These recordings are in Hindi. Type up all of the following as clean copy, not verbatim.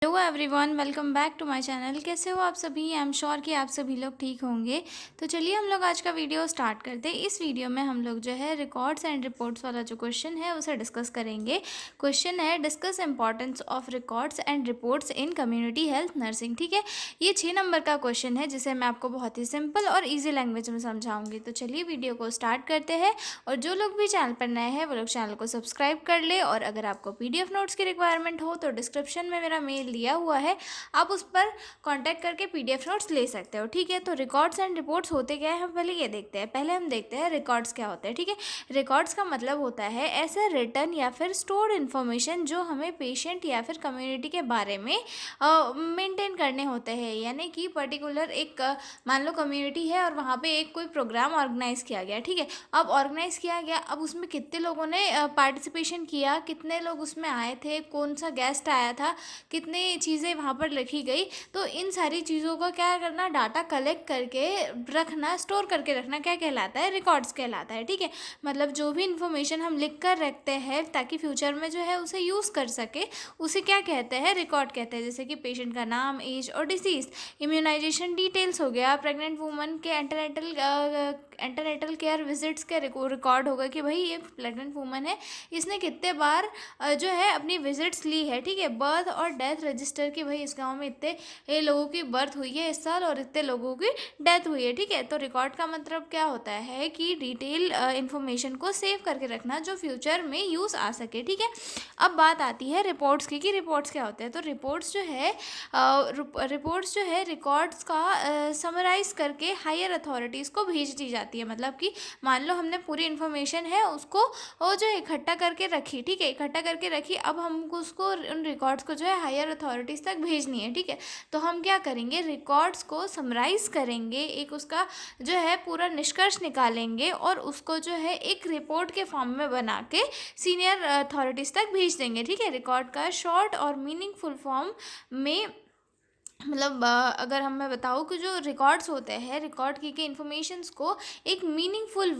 Hello everyone, welcome back to my channel. कैसे हो आप सभी? आई एम श्योर कि आप सभी लोग ठीक होंगे। तो चलिए हम लोग आज का वीडियो स्टार्ट करते हैं। इस वीडियो में हम लोग जो है रिकॉर्ड्स एंड रिपोर्ट्स वाला जो क्वेश्चन है उसे डिस्कस करेंगे। क्वेश्चन है discuss importance of records and reports in community health nursing. ठीक है, ये 6 नंबर का क्वेश्चन है जिसे मैं आपको बहुत ही सिंपल और ईजी लैंग्वेज में समझाऊंगी। तो चलिए वीडियो को स्टार्ट करते हैं। और जो लोग भी चैनल पर नए हैं वो लोग चैनल को सब्सक्राइब कर ले। और अगर आपको PDF नोट्स की रिक्वायरमेंट हो तो डिस्क्रिप्शन में मेरा मेल दिया हुआ है, आप उस पर कांटेक्ट करके PDF नोट्स ले सकते हो। ठीक है, तो रिकॉर्ड्स एंड रिपोर्ट्स होते क्या है हम पहले ये देखते हैं। पहले हम देखते हैं रिकॉर्ड्स क्या होते हैं। ठीक है, रिकॉर्ड्स का मतलब होता है ऐसे रिटर्न या फिर स्टोर्ड इन्फॉर्मेशन जो हमें पेशेंट या फिर कम्युनिटी के बारे में मेंटेन करने होते हैं। यानी कि पर्टिकुलर एक मान लो कम्युनिटी है और वहाँ पे एक कोई प्रोग्राम ऑर्गेनाइज किया गया। ठीक है, अब ऑर्गेनाइज किया गया, अब उसमें कितने लोगों ने पार्टिसिपेशन किया, कितने लोग उसमें आए थे, कौन सा गेस्ट आया था, कितनी चीज़ें वहाँ पर लिखी गई। तो इन सारी चीज़ों का क्या करना, डाटा कलेक्ट करके रखना, स्टोर करके रखना क्या कहलाता है? रिकॉर्ड्स कहलाता है। ठीक है, मतलब जो भी इंफॉर्मेशन हम लिख कर रखते हैं ताकि फ्यूचर में जो है उसे यूज़ कर सके, उसे क्या कहते हैं? रिकॉर्ड कहते हैं। जैसे कि पेशेंट का नाम, एज और डिसीज़, इम्यूनाइजेशन डिटेल्स हो गया, प्रेग्नेंट वूमन के एंटेनेटल केयर विजिट्स के रिकॉर्ड होगा कि भाई ये प्रेग्नेंट वूमन है, इसने कितने बार जो है अपनी विजिट्स ली है। ठीक है, बर्थ और डेथ रजिस्टर की, भाई इस गांव में इतने लोगों की बर्थ हुई है इस साल और इतने लोगों की डेथ हुई है। ठीक है, तो रिकॉर्ड का मतलब क्या होता है कि डिटेल इंफॉर्मेशन को सेव करके रखना जो फ्यूचर में यूज़ आ सके। ठीक है, अब बात आती है रिपोर्ट्स की कि रिपोर्ट्स क्या होते हैं। तो रिपोर्ट्स जो है रिकॉर्ड्स का समराइज करके हायर अथॉरिटीज़ को भेज दी जाती है। मतलब कि मान लो हमने पूरी इन्फॉर्मेशन है उसको वो जो इकट्ठा करके रखी। ठीक है, इकट्ठा करके रखी, अब हमको उसको उन रिकॉर्ड्स को जो है हायर अथॉरिटीज़ तक भेजनी है। ठीक है, तो हम क्या करेंगे, रिकॉर्ड्स को समराइज करेंगे, एक उसका जो है पूरा निष्कर्ष निकालेंगे और उसको जो है एक रिपोर्ट के फॉर्म में बना के सीनियर अथॉरिटीज़ तक भेज देंगे। ठीक है, रिकॉर्ड का शॉर्ट और मीनिंगफुल फॉर्म में, मतलब अगर हम मैं बताऊँ कि जो रिकॉर्ड्स होते हैं, रिकॉर्ड की गई इन्फॉर्मेशंस को एक मीनिंगफुल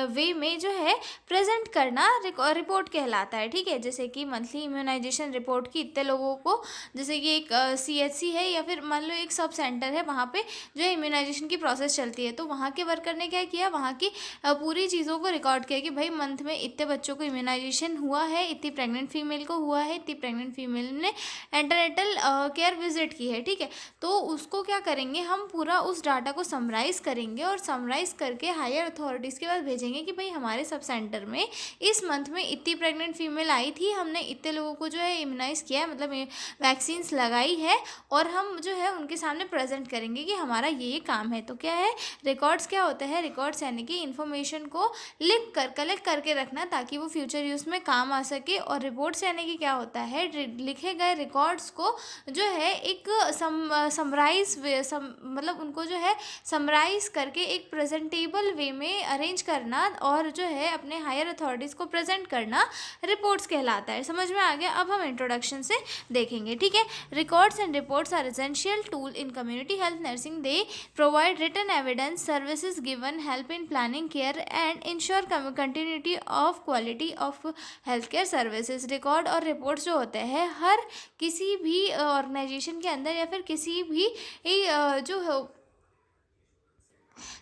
वे में जो है प्रेजेंट करना रिपोर्ट कहलाता है। ठीक है, जैसे कि मंथली इम्यूनाइजेशन रिपोर्ट की इतने लोगों को, जैसे कि एक CHC है या फिर मान लो एक सब सेंटर है, वहाँ पे जो है इम्यूनाइजेशन की प्रोसेस चलती है। तो वहाँ के वर्कर ने क्या किया, वहाँ की पूरी चीज़ों को रिकॉर्ड किया कि भाई मंथ में इतने बच्चों को इम्यूनाइजेशन हुआ है, इतनी प्रेग्नेंट फीमेल को हुआ है, इतनी प्रेग्नेंट फीमेल ने एंटेनेटल केयर विजिट की है। ठीक है, तो उसको क्या करेंगे, हम पूरा उस डाटा को समराइज़ करेंगे और समराइज़ करके हायर अथॉरिटीज़ के पास भेजेंगे कि भाई हमारे सब सेंटर में इस मंथ में इतनी प्रेग्नेंट फीमेल आई थी, हमने इतने लोगों को जो है इम्यूनाइज़ किया है, मतलब वैक्सीन्स लगाई है, और हम जो है उनके सामने प्रेजेंट करेंगे कि हमारा ये काम है। तो क्या है, रिकॉर्ड्स क्या होता है? रिकॉर्ड्स यानी कि इन्फॉर्मेशन को लिख कर कलेक्ट करके रखना ताकि वो फ्यूचर यूज़ में काम आ सके। और रिपोर्ट्स यानी कि क्या होता है, लिखे गए रिकॉर्ड्स को जो है एक मतलब उनको जो है समराइज करके एक प्रेजेंटेबल वे में अरेंज करना और जो है अपने हायर अथॉरिटीज़ को प्रेजेंट करना रिपोर्ट्स कहलाता है। समझ में आ गया? अब हम इंट्रोडक्शन से देखेंगे। ठीक है, records and reports are essential tool in community health nursing. They provide written evidence, services given, help in planning care and ensure continuity of quality of health care services. Record और रिपोर्ट्स जो होते हैं हर किसी भी ऑर्गेनाइजेशन के अंदर या फिर किसी भी जो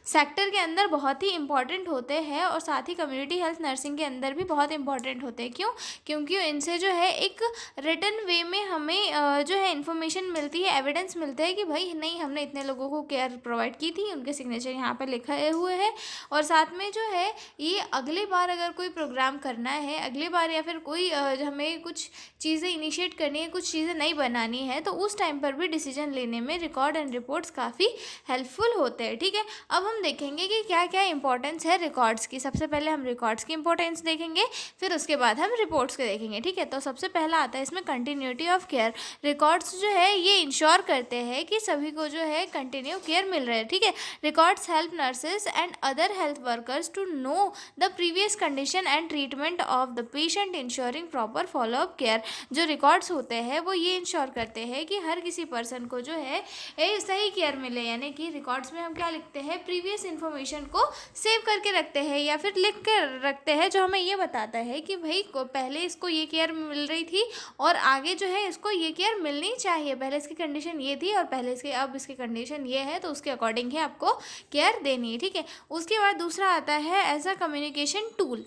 सेक्टर के अंदर बहुत ही इंपॉर्टेंट होते हैं और साथ ही कम्युनिटी हेल्थ नर्सिंग के अंदर भी बहुत इंपॉर्टेंट होते हैं। क्यों? क्योंकि इनसे जो है एक रिटन वे में हमें जो है इन्फॉर्मेशन मिलती है, एविडेंस मिलता है कि भाई नहीं, हमने इतने लोगों को केयर प्रोवाइड की थी, उनके सिग्नेचर यहाँ पर लिखे हुए हैं। और साथ में जो है ये अगली बार अगर कोई प्रोग्राम करना है, अगली बार या फिर कोई हमें कुछ चीज़ें इनिशिएट करनी है, कुछ चीज़ें नई बनानी है, तो उस टाइम पर भी डिसीजन लेने में रिकॉर्ड एंड रिपोर्ट्स काफ़ी हेल्पफुल होते हैं। ठीक है, अब हम देखेंगे कि क्या क्या इंपॉर्टेंस है रिकॉर्ड्स की। सबसे पहले हम रिकॉर्ड्स की इंपॉर्टेंस देखेंगे, फिर उसके बाद हम रिपोर्ट्स के देखेंगे। ठीक है, तो सबसे पहला आता है इसमें कंटिन्यूटी ऑफ केयर। रिकॉर्ड्स जो है ये इंश्योर करते हैं कि सभी को जो है कंटिन्यू केयर मिल रहा है। ठीक है, records help nurses and other health workers to know the previous condition and treatment of the patient, ensuring proper follow up care. जो रिकॉर्ड्स होते हैं वो ये इंश्योर करते हैं कि हर किसी पर्सन को जो है सही केयर मिले। यानी कि रिकॉर्ड्स में हम क्या लिखते हैं, प्रीवियस इन्फॉर्मेशन को सेव करके रखते हैं या फिर लिख कर रखते हैं, जो हमें ये बताता है कि भाई पहले इसको ये केयर मिल रही थी और आगे जो है इसको ये केयर मिलनी चाहिए, पहले इसकी कंडीशन ये थी और पहले इसकी अब इसकी कंडीशन ये है, तो उसके अकॉर्डिंग ही आपको केयर देनी है, ठीक है। उसके बाद दूसरा आता है as a communication tool.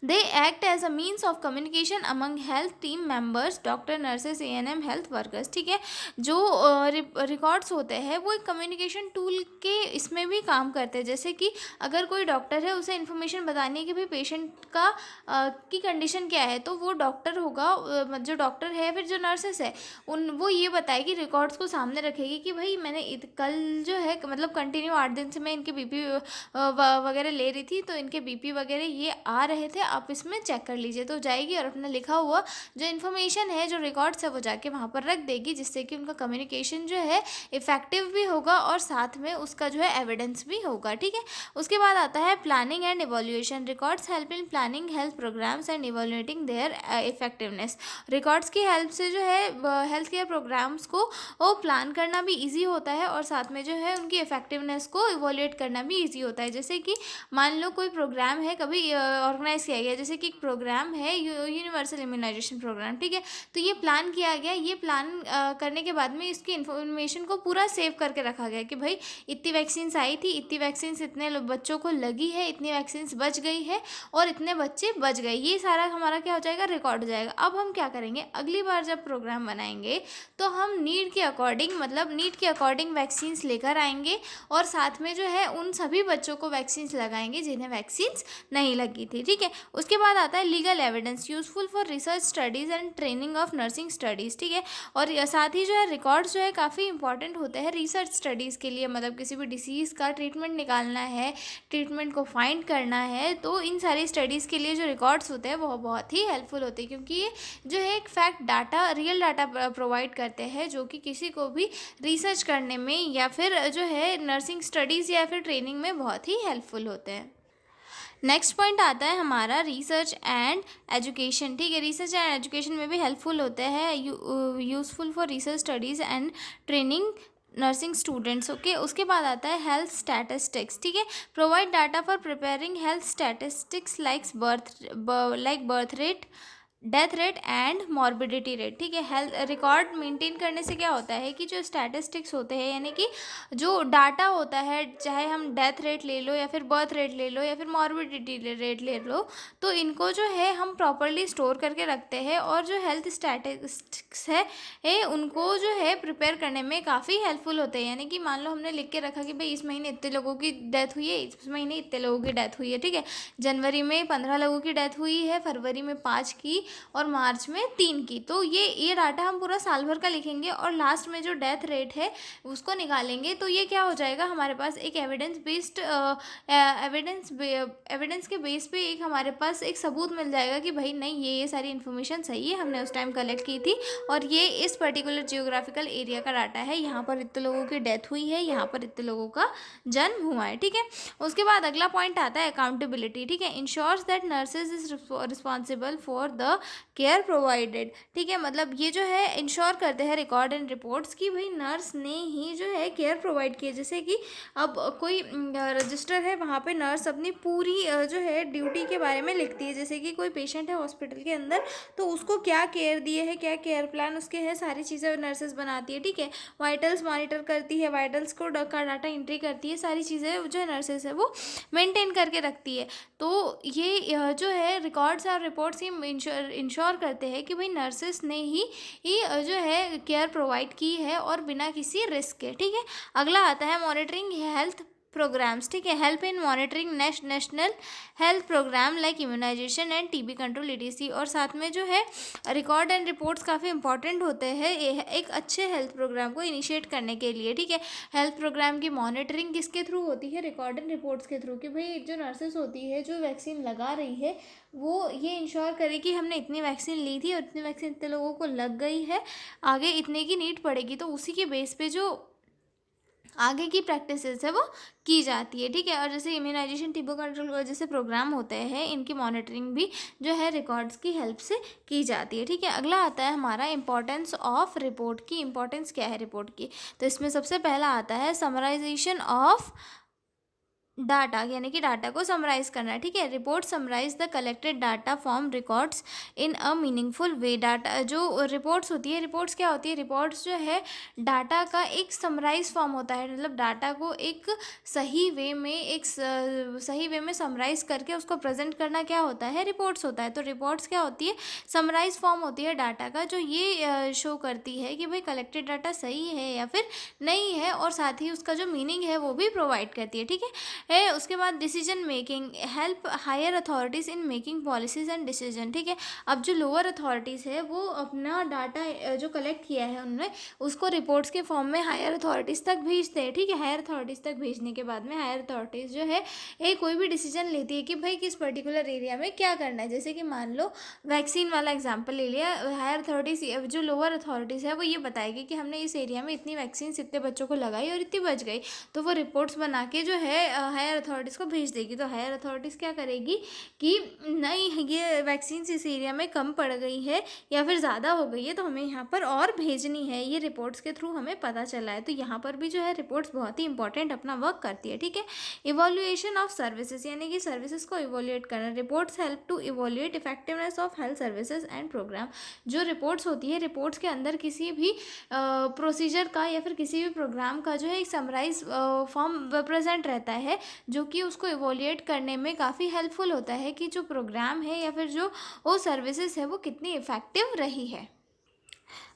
They act as a means of communication among health team members, doctor, nurses, ANM, health workers, ठीक है। जो रिकॉर्ड्स होते हैं वो एक कम्युनिकेशन टूल के इसमें भी काम करते हैं। जैसे कि अगर कोई डॉक्टर है, उसे इन्फॉर्मेशन बतानी है कि भाई पेशेंट का की कंडीशन क्या है, तो वो डॉक्टर होगा, जो डॉक्टर है फिर जो नर्सेस है वो ये बताएगी, रिकॉर्ड्स को सामने रखेगी कि भाई मैंने कल जो है मतलब कंटिन्यू 8 दिन से मैं इनके बीपी वगैरह ले रही थी, तो इनके बीपी वगैरह ये आ रहे थे, आप इसमें चेक कर लीजिए। तो जाएगी और अपना लिखा हुआ जो इन्फॉर्मेशन है, जो रिकॉर्ड्स है, वो जाके वहाँ पर रख देगी, जिससे कि उनका कम्युनिकेशन जो है इफेक्टिव भी होगा और साथ में उसका जो है एविडेंस भी होगा, ठीक है। उसके बाद आता है planning and evolution. Records help in planning health programs and evaluating their effectiveness. Records की हेल्प से जो है हेल्थ केयर प्रोग्राम्स को वो प्लान करना भी ईजी होता है और साथ में जो है उनकी इफेक्टिवनेस को इवोल्यूट करना भी ईजी होता है। जैसे कि मान लो कोई प्रोग्राम है कभी ऑर्गेनाइज किया गया, जैसे कि एक प्रोग्राम है यूनिवर्सल इम्यूनाइजेशन प्रोग्राम, ठीक है। तो ये प्लान किया गया, ये प्लान करने के बाद में इसकी इन्फॉर्मेशन को पूरा सेव करके रखा गया कि भाई इतनी वैक्सीन्स आई थी, इतनी वैक्सीन्स इतने बच्चों को लगी है, इतनी वैक्सीन्स बच गई है और इतने बच्चे बच गए। ये सारा हमारा क्या हो जाएगा, रिकॉर्ड हो जाएगा। अब हम क्या करेंगे, अगली बार जब प्रोग्राम बनाएंगे तो हम नीड के अकॉर्डिंग मतलब नीड के अकॉर्डिंग वैक्सीन्स लेकर आएंगे और साथ में जो है उन सभी बच्चों को वैक्सीन्स लगाएंगे जिन्हें वैक्सीन्स नहीं लगी थी, ठीक है। उसके बाद आता है legal evidence useful for research studies and training of nursing studies, ठीक है। और साथ ही जो है रिकॉर्ड्स जो है काफ़ी इंपॉर्टेंट होते हैं रिसर्च स्टडीज़ के लिए, मतलब किसी भी डिसीज़ का ट्रीटमेंट निकालना है, ट्रीटमेंट को फाइंड करना है, तो इन सारी स्टडीज़ के लिए जो रिकॉर्ड्स होते हैं वो बहुत ही हेल्पफुल होते हैं, क्योंकि ये जो है एक fact data, real data provide करते हैं, जो कि किसी को भी रिसर्च करने में या फिर जो है नर्सिंग स्टडीज़ या फिर ट्रेनिंग में बहुत ही हेल्पफुल होते हैं। नेक्स्ट पॉइंट आता है हमारा रिसर्च एंड एजुकेशन, ठीक है। रिसर्च एंड एजुकेशन में भी हेल्पफुल होते हैं, useful for research studies and training nursing students, okay. उसके बाद आता है हेल्थ स्टैटिस्टिक्स, ठीक है। Provide data for preparing health statistics like birth rate, death rate and morbidity rate, ठीक है। हेल्थ रिकॉर्ड मेंटेन करने से क्या होता है कि जो स्टैटिस्टिक्स होते हैं, यानी कि जो डाटा होता है, चाहे हम डेथ रेट ले लो या फिर बर्थ रेट ले लो या फिर मॉर्बिडिटी रेट ले लो, तो इनको जो है हम प्रॉपरली स्टोर करके रखते हैं और जो हेल्थ स्टैटिस्टिक्स है उनको जो है प्रिपेयर करने में काफ़ी हेल्पफुल होते हैं। यानी कि मान लो हमने लिख के रखा कि भाई इस महीने इतने लोगों की डेथ हुई है, इस महीने इतने लोगों की डेथ हुई है, ठीक है। जनवरी में 15 लोगों की डेथ हुई है, फरवरी में 5 की और मार्च में 3 की। तो ये डाटा हम पूरा साल भर का लिखेंगे और लास्ट में जो डेथ रेट है उसको निकालेंगे। तो ये क्या हो जाएगा, हमारे पास एक एविडेंस बेस्ड एविडेंस के बेस पे एक हमारे पास एक सबूत मिल जाएगा कि भाई नहीं, ये सारी इन्फॉर्मेशन सही है, हमने उस टाइम कलेक्ट की थी और ये इस पर्टिकुलर जियोग्राफिकल एरिया का डाटा है, यहाँ पर इतने लोगों की डेथ हुई है, यहाँ पर इतने लोगों का जन्म हुआ है, ठीक है। उसके बाद अगला पॉइंट आता है अकाउंटेबिलिटी, ठीक है। Ensures that nurses is responsible for the care provided, ठीक है। मतलब ये जो है इंश्योर करते हैं रिकॉर्ड एंड रिपोर्ट्स की भाई नर्स ने ही जो है केयर प्रोवाइड की है। जैसे कि अब कोई रजिस्टर है, वहाँ पे नर्स अपनी पूरी जो है ड्यूटी के बारे में लिखती है। जैसे कि कोई पेशेंट है हॉस्पिटल के अंदर, तो उसको क्या केयर दिए है, क्या केयर प्लान उसके है, सारी चीज़ें नर्सेज बनाती है, ठीक है। वाइटल्स मॉनिटर करती है, वाइटल्स को का डाटा एंट्री करती है, सारी चीज़ें जो नर्सेज है वो मेंटेन करके रखती है। तो ये जो है रिकॉर्ड्स और रिपोर्ट्स ही इंश्योर करते हैं कि भाई नर्सेस ने ही जो है केयर प्रोवाइड की है और बिना किसी रिस्क के, ठीक है। अगला आता है मॉनिटरिंग हेल्थ प्रोग्राम्स, ठीक है। Help in monitoring national health program like immunization and TB control etc. और साथ में जो है रिकॉर्ड एंड रिपोर्ट्स काफ़ी इंपॉर्टेंट होते हैं एक अच्छे हेल्थ प्रोग्राम को इनिशिएट करने के लिए, ठीक है। हेल्थ प्रोग्राम की मॉनिटरिंग किसके थ्रू होती है, रिकॉर्ड एंड रिपोर्ट्स के थ्रू, कि भाई जो नर्सेस होती है जो वैक्सीन लगा रही है वो ये इंश्योर करे कि हमने इतनी वैक्सीन ली थी और इतनी वैक्सीन इतने लोगों को लग गई है, आगे इतने की नीड पड़ेगी, तो उसी के बेस पे जो आगे की प्रैक्टिसेस है वो की जाती है, ठीक है। और जैसे इम्यूनाइजेशन टीबी कंट्रोल जैसे प्रोग्राम होते हैं, इनकी मॉनिटरिंग भी जो है रिकॉर्ड्स की हेल्प से की जाती है, ठीक है। अगला आता है हमारा इंपॉर्टेंस ऑफ रिपोर्ट की। इंपॉर्टेंस क्या है रिपोर्ट की, तो इसमें सबसे पहला आता है समराइजेशन ऑफ डाटा यानी कि डाटा को समराइज करना है, ठीक है। Report summarize the collected data form records in a meaningful way. Data जो रिपोर्ट्स होती है, रिपोर्ट्स क्या होती है, रिपोर्ट्स जो है डाटा का एक समराइज फॉर्म होता है, मतलब डाटा को एक सही वे में सही वे में समराइज करके उसको प्रेजेंट करना क्या होता है, रिपोर्ट्स होता है। तो रिपोर्ट्स क्या होती है, समराइज फॉर्म होती है डाटा का, जो ये शो करती है कि भाई कलेक्टेड डाटा सही है या फिर नहीं है, और साथ ही उसका जो मीनिंग है वो भी प्रोवाइड करती है, ठीक है। उसके बाद decision making, help higher authorities in making policies and decision, ठीक है। अब जो लोअर अथॉरिटीज़ है वो अपना डाटा जो कलेक्ट किया है उन्होंने उसको रिपोर्ट्स के फॉर्म में हायर अथॉरिटीज़ तक भेजते हैं, ठीक है। हायर अथॉरिटीज़ तक भेजने के बाद में हायर अथॉरिटीज़ जो है कोई भी डिसीजन लेती है कि भाई किस पर्टिकुलर एरिया में क्या करना है। जैसे कि मान लो वैक्सीन वाला एग्जाम्पल ले लिया, हायर अथॉरिटीज़ जो लोअर अथॉरिटीज़ है वो ये बताएगी कि हमने इस एरिया में इतनी वैक्सीन इतने बच्चों को लगाई और इतनी बच गई, तो वो रिपोर्ट्स बना के जो है हायर अथॉरिटीज़ को भेज देगी। तो हायर अथॉरिटीज़ क्या करेगी कि नहीं, ये वैक्सीन इस एरिया में कम पड़ गई है या फिर ज़्यादा हो गई है, तो हमें यहाँ पर और भेजनी है, ये रिपोर्ट्स के थ्रू हमें पता चला है। तो यहाँ पर भी जो है रिपोर्ट्स बहुत ही इंपॉर्टेंट अपना वर्क करती है, ठीक है। इवोल्यूएशन ऑफ सर्विसेज, यानी कि सर्विसेज को इवोल्यूएट करना। Reports help to evaluate effectiveness of health services and program. जो रिपोर्ट्स होती है, रिपोर्ट्स के अंदर किसी भी प्रोसीजर का या फिर किसी भी प्रोग्राम का जो है एक समराइज फॉर्म प्रेजेंट रहता है, जो कि उसको इवोल्यूएट करने में काफ़ी हेल्पफुल होता है कि जो प्रोग्राम है या फिर जो वो सर्विसेज है वो कितनी इफ़ेक्टिव रही है।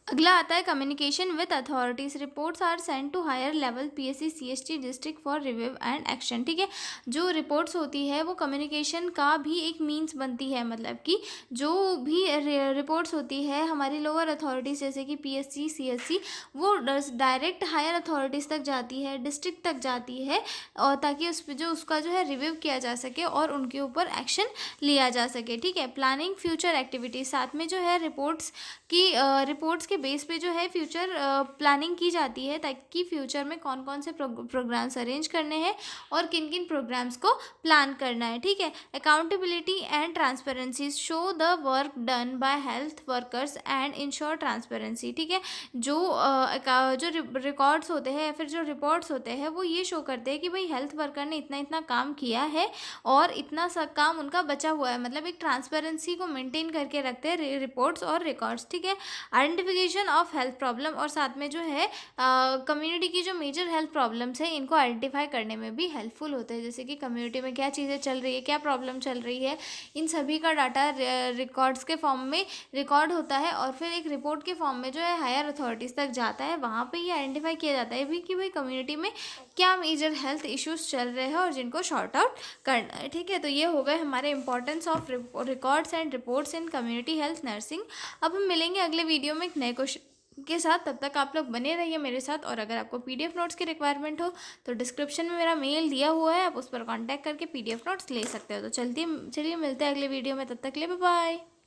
अगला आता है communication with authorities. Reports are send to higher level PSC CST district for review and action, ठीक है। जो रिपोर्ट्स होती है वो कम्युनिकेशन का भी एक मीन्स बनती है, मतलब कि जो भी रिपोर्ट्स होती है हमारी लोअर अथॉरिटीज़ जैसे कि पीएससी सीएससी, वो डायरेक्ट हायर अथॉरिटीज़ तक जाती है, डिस्ट्रिक्ट तक जाती है, और ताकि उस पर जो उसका जो है रिव्यू किया जा सके और उनके ऊपर एक्शन लिया जा सके, ठीक है। प्लानिंग फ्यूचर एक्टिविटीज़, साथ में जो है रिपोर्ट्स के बेस पे जो है फ्यूचर प्लानिंग की जाती है, ताकि फ्यूचर में कौन कौन से प्रोग्राम्स अरेंज करने हैं और किन किन प्रोग्राम्स को प्लान करना है, ठीक है। Accountability and transparency, show the work done by health workers and ensure transparency, ठीक है। जो रिकॉर्ड्स होते हैं या फिर जो रिपोर्ट्स होते हैं वो ये शो करते हैं कि भाई हेल्थ वर्कर ने इतना इतना काम किया है और इतना सा काम उनका बचा हुआ है, मतलब एक ट्रांसपेरेंसी को मेंटेन करके रखते हैं रिपोर्ट्स और रिकॉर्ड्स, ठीक है। आइडेंटिफिकेशन ऑफ हेल्थ प्रॉब्लम, और साथ में जो है कम्युनिटी की जो मेजर हेल्थ प्रॉब्लम्स है इनको आइडेंटिफाई करने में भी हेल्पफुल होते हैं, जैसे कि कम्युनिटी में क्या चीज़ें चल रही है, क्या प्रॉब्लम चल रही है, इन सभी का डाटा रिकॉर्ड्स के फॉर्म में रिकॉर्ड होता है और फिर एक रिपोर्ट के फॉर्म में जो है हायर अथॉरिटीज़ तक जाता है। वहाँ पे ये आइडेंटिफाई किया जाता है भी कि भाई कम्युनिटी में क्या मेजर हेल्थ इश्यूज चल रहे हैं और जिनको शॉर्ट आउट करना है, ठीक है। तो ये हो गए हमारे importance of records and reports in community health nursing. अब हम मिलेंगे अगले वीडियो में एक नए क्वेश्चन के साथ, तब तक आप लोग बने रहिए मेरे साथ। और अगर आपको पीडीएफ नोट्स की रिक्वायरमेंट हो तो डिस्क्रिप्शन में मेरा मेल दिया हुआ है, आप उस पर कांटेक्ट करके पीडीएफ नोट्स ले सकते हो। तो चलिए मिलते हैं अगले वीडियो में, तब तक के लिए बाय बाय।